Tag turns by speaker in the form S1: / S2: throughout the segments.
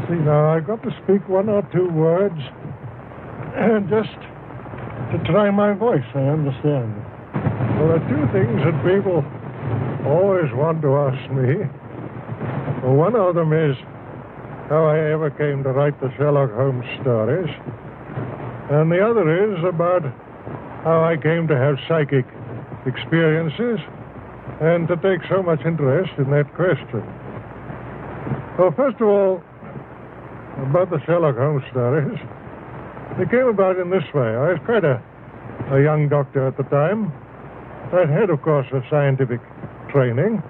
S1: See, now, I've got to speak one or two words just to try my voice, I understand. There are two things that people always want to ask me. Well, one of them is how I ever came to write the Sherlock Holmes stories. And the other is about how I came to have psychic experiences and to take so much interest in that question. Well, first of all, about the Sherlock Holmes stories, they came about in this way. I was quite a young doctor at the time. I'd had, of course, a scientific training,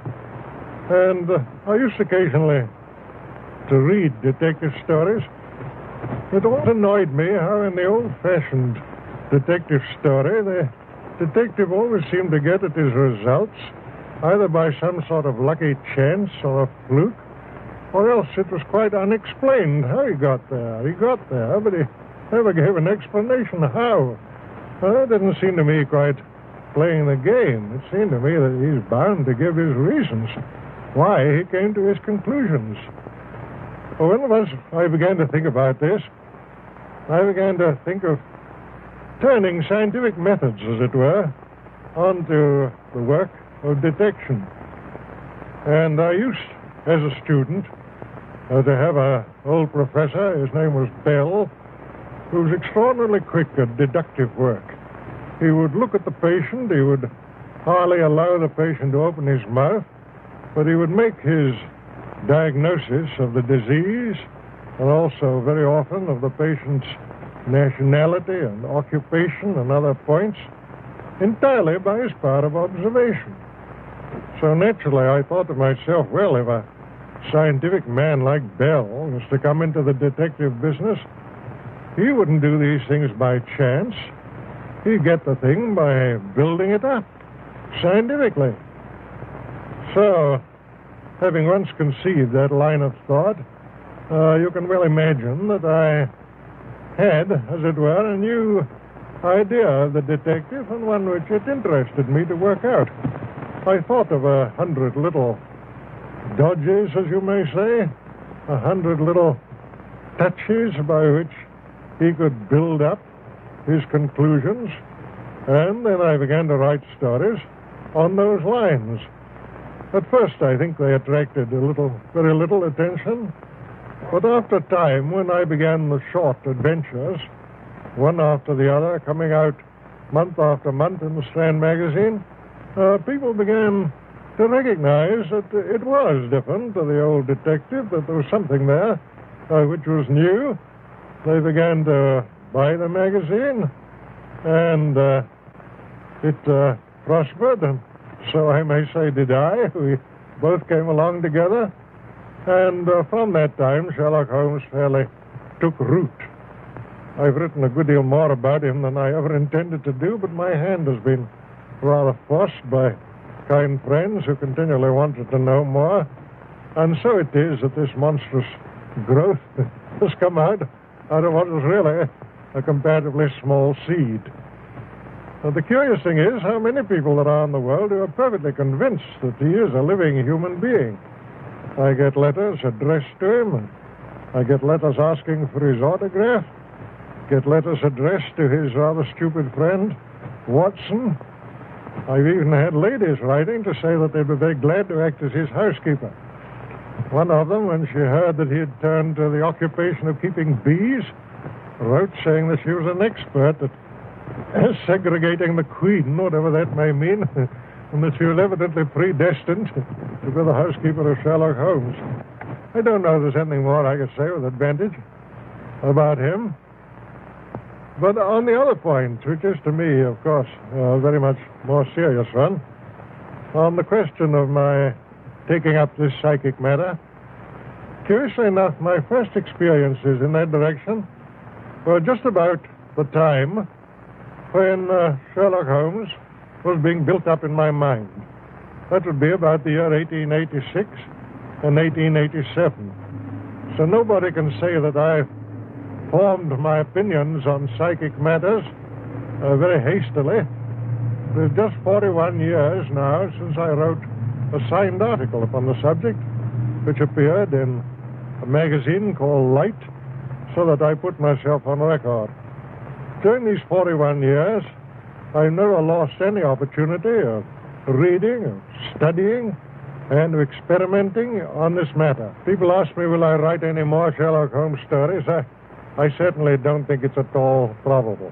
S1: and I used occasionally to read detective stories. It always annoyed me how in the old-fashioned detective story, the detective always seemed to get at his results either by some sort of lucky chance or a fluke, or else it was quite unexplained how he got there. He got there, but he never gave an explanation how. Well, that didn't seem to me quite playing the game. It seemed to me that he's bound to give his reasons why he came to his conclusions. Well, once I began to think about this, I began to think of turning scientific methods, as it were, onto the work of detection. And I used, as a student, to have an old professor. His name was Doyle, who was extraordinarily quick at deductive work. He would look at the patient. He would hardly allow the patient to open his mouth, but he would make his diagnosis of the disease and also very often of the patient's nationality and occupation and other points entirely by his power of observation. So naturally I thought to myself, well, if a scientific man like Bell was to come into the detective business, he wouldn't do these things by chance. He'd get the thing by building it up scientifically. So, having once conceived that line of thought, you can well imagine that I had, as it were, a new idea of the detective, and one which it interested me to work out. I thought of 100 little dodges, as you may say, 100 little touches by which he could build up his conclusions, and then I began to write stories on those lines. At first, I think they attracted very little attention, but after time, when I began the short adventures, one after the other, coming out month after month in the Strand magazine, people began to recognize that it was different to the old detective, that there was something there which was new. They began to buy the magazine, and it prospered, and so I may say did I. We both came along together, and from that time, Sherlock Holmes fairly took root. I've written a good deal more about him than I ever intended to do, but my hand has been rather forced by kind friends who continually wanted to know more, and so it is that this monstrous growth has come out of what was really a comparatively small seed. Now, the curious thing is how many people there are in the world who are perfectly convinced that he is a living human being. I get letters addressed to him, and I get letters asking for his autograph, get letters addressed to his rather stupid friend, Watson. I've even had ladies writing to say that they'd be very glad to act as his housekeeper. One of them, when she heard that he had turned to the occupation of keeping bees, wrote saying that she was an expert at segregating the queen, whatever that may mean, and that she was evidently predestined to be the housekeeper of Sherlock Holmes. I don't know if there's anything more I could say with advantage about him. But on the other point, which is to me, of course, a very much more serious one, on the question of my taking up this psychic matter, curiously enough, my first experiences in that direction were just about the time when Sherlock Holmes was being built up in my mind. That would be about the year 1886 and 1887. So nobody can say that I formed my opinions on psychic matters very hastily. There's just 41 years now since I wrote a signed article upon the subject, which appeared in a magazine called Light, so that I put myself on record. During these 41 years, I've never lost any opportunity of reading, of studying, and of experimenting on this matter. People ask me, will I write any more Sherlock Holmes stories? I certainly don't think it's at all probable.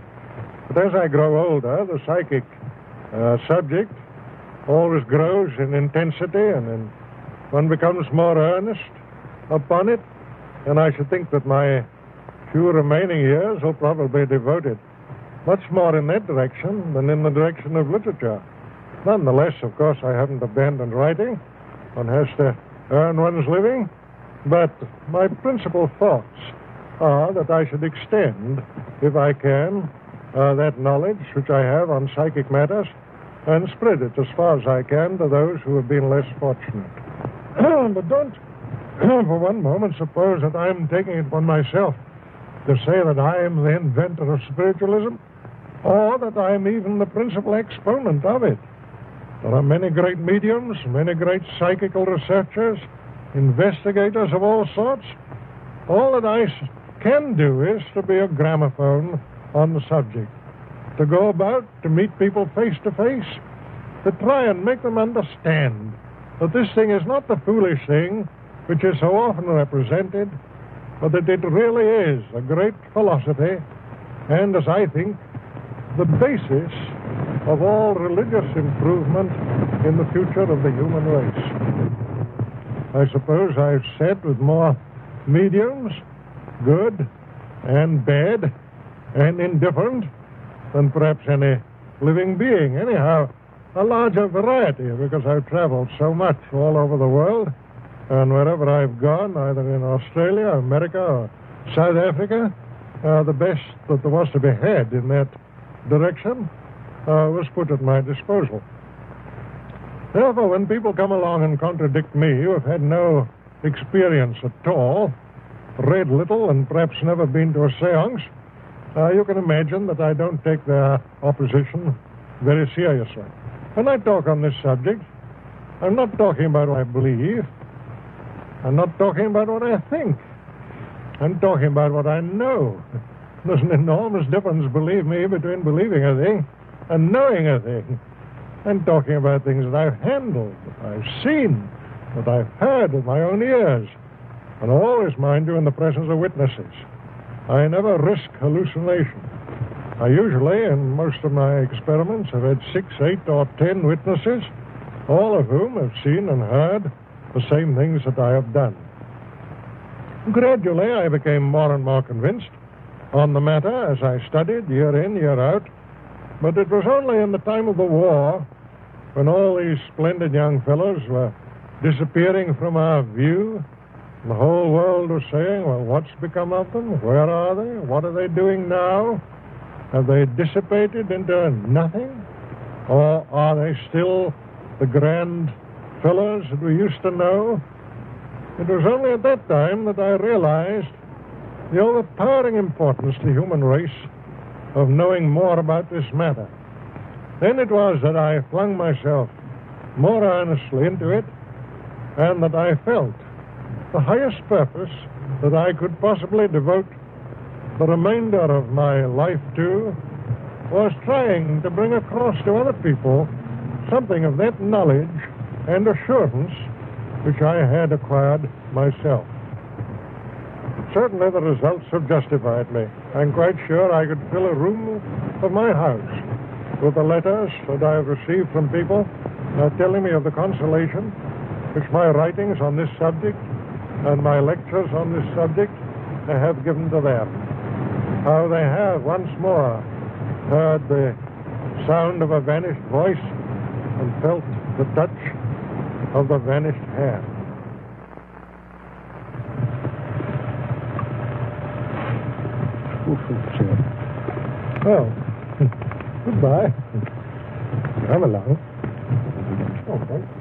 S1: But as I grow older, the psychic subject always grows in intensity, and one becomes more earnest upon it, and I should think that my few remaining years will probably be devoted much more in that direction than in the direction of literature. Nonetheless, of course, I haven't abandoned writing. One has to earn one's living, but my principal thoughts are that I should extend, if I can, that knowledge which I have on psychic matters and spread it as far as I can to those who have been less fortunate. But don't for one moment suppose that I'm taking it upon myself to say that I am the inventor of spiritualism, or that I'm even the principal exponent of it. There are many great mediums, many great psychical researchers, investigators of all sorts. All that I can do is to be a gramophone on the subject, to go about, to meet people face to face, to try and make them understand that this thing is not the foolish thing which is so often represented, but that it really is a great philosophy, and, as I think, the basis of all religious improvement in the future of the human race. I suppose I've said with more mediums, good and bad and indifferent, than perhaps any living being. Anyhow, a larger variety, because I've traveled so much all over the world, and wherever I've gone, either in Australia, America, or South Africa, the best that there was to be had in that direction was put at my disposal. Therefore, when people come along and contradict me, who have had no experience at all, read little, and perhaps never been to a seance, you can imagine that I don't take their opposition very seriously. When I talk on this subject, I'm not talking about what I believe. I'm not talking about what I think. I'm talking about what I know. There's an enormous difference, believe me, between believing a thing and knowing a thing. I'm talking about things that I've handled, that I've seen, that I've heard with my own ears, and always, mind you, in the presence of witnesses. I never risk hallucination. I usually, in most of my experiments, have had 6, 8, or 10 witnesses, all of whom have seen and heard the same things that I have done. Gradually, I became more and more convinced on the matter as I studied year in, year out, but it was only in the time of the war, when all these splendid young fellows were disappearing from our view. The whole world was saying, well, what's become of them? Where are they? What are they doing now? Have they dissipated into nothing? Or are they still the grand fellows that we used to know? It was only at that time that I realized the overpowering importance to the human race of knowing more about this matter. Then it was that I flung myself more earnestly into it, and that I felt the highest purpose that I could possibly devote the remainder of my life to was trying to bring across to other people something of that knowledge and assurance which I had acquired myself. Certainly the results have justified me. I'm quite sure I could fill a room of my house with the letters that I have received from people telling me of the consolation which my writings on this subject and my lectures on this subject have given to them. How they have once more heard the sound of a vanished voice and felt the touch of the vanished hand. Well, goodbye. Come along. Okay.